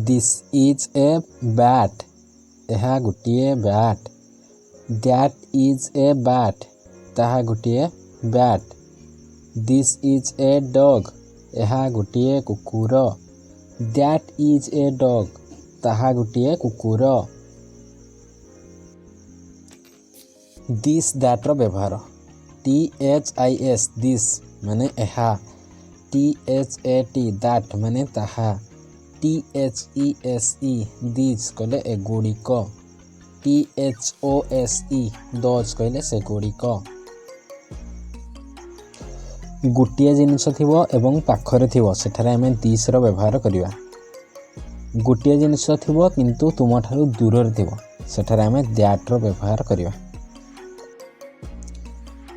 This is A bat ଏହା ଗୋଟିଏ bat. That is A bat ତାହା ଗୋଟିଏ bat. This is A dog ଏହା ଗୋଟିଏ କୁକୁର। ଦ୍ୟାଟ୍ ଇଜ୍ ଏ ଡଗ୍ ତାହା ଗୋଟିଏ କୁକୁର। ଦିସ୍ ଦ୍ୟାଟ୍ର ବ୍ୟବହାର THIS ଦିସ୍ ମାନେ ଏହା। THAT ଦ୍ୟାଟ୍ ମାନେ ତାହା। THESE ଦିସ୍ କହିଲେ ଏଗୁଡ଼ିକ। THOSE ଦୋଜ୍ କହିଲେ ସେଗୁଡ଼ିକ। ଗୋଟିଏ ଜିନିଷ ଥିବ ଏବଂ ପାଖରେ ଥିବ ସେଠାରେ ଆମେ ଦିସ୍ର ବ୍ୟବହାର କରିବା। ଗୋଟିଏ ଜିନିଷ ଥିବ କିନ୍ତୁ ତୁମଠାରୁ ଦୂରରେ ଥିବ ସେଠାରେ ଆମେ ଦ୍ୟାଟ୍ର ବ୍ୟବହାର କରିବା।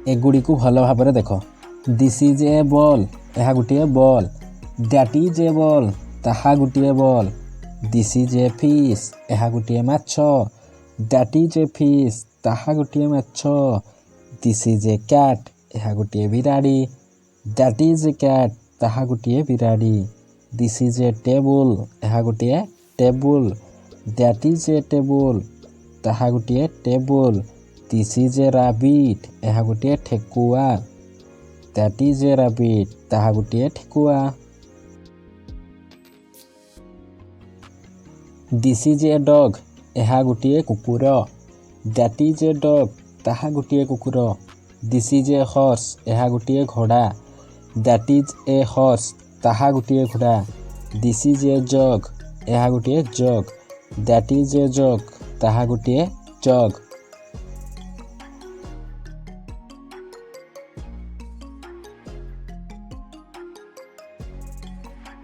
ଏଗୁଡ଼ିକୁ ଭଲ ଭାବରେ ଦେଖ। ଦିସ୍ ଇଜ୍ ଏ ବଲ୍ ଏହା ଗୋଟିଏ ball. That is a ball ତାହା ଗୋଟିଏ ball. This is a fish ଏହା ଗୋଟିଏ ମାଛ। ଦ୍ୟାଟ୍ ଇଜ୍ ଏ ଫିସ୍ ତାହା ଗୋଟିଏ ମାଛ। ଦିସ୍ ଇଜ୍ ଏ କ୍ୟାଟ୍ ଏହା ଗୋଟିଏ ବିରାଡ଼ି। ଦ୍ୟାଟ୍ ଇଜ୍ ଏ କ୍ୟାଟ୍ ତାହା ଗୋଟିଏ ବିରାଡ଼ି। ଦିସ୍ ଇଜ୍ ଏ ଟେବୁଲ୍ ଏହା ଗୋଟିଏ table. That is A table ତାହା ଗୋଟିଏ table. This is A rabbit ଏହା ଗୋଟିଏ ଠେକୁଆ। ଦ୍ୟାଟ୍ ଇଜ୍ ଏ ରାବିଟ୍ ତାହା ଗୋଟିଏ ଠେକୁଆ। ଦିସ୍ ଇଜ୍ ଏ ଡଗ୍ ଏହା ଗୋଟିଏ କୁକୁର। ଦ୍ୟାଟ୍ ଇଜ୍ ଏ ଡଗ୍ ତାହା ଗୋଟିଏ କୁକୁର। ଦିସ୍ ଇଜ୍ ଏ ହର୍ସ ଏହା ଗୋଟିଏ ଘୋଡ଼ା। ଦ୍ୟାଟ୍ ଇଜ୍ ଏ ହର୍ସ ତାହା ଗୋଟିଏ ଘୋଡ଼ା। ଦିସ୍ ଇଜ୍ ଏ ଜଗ୍ ଏହା ଗୋଟିଏ jug. That is A jug ତାହା ଗୋଟିଏ ଜଗ୍।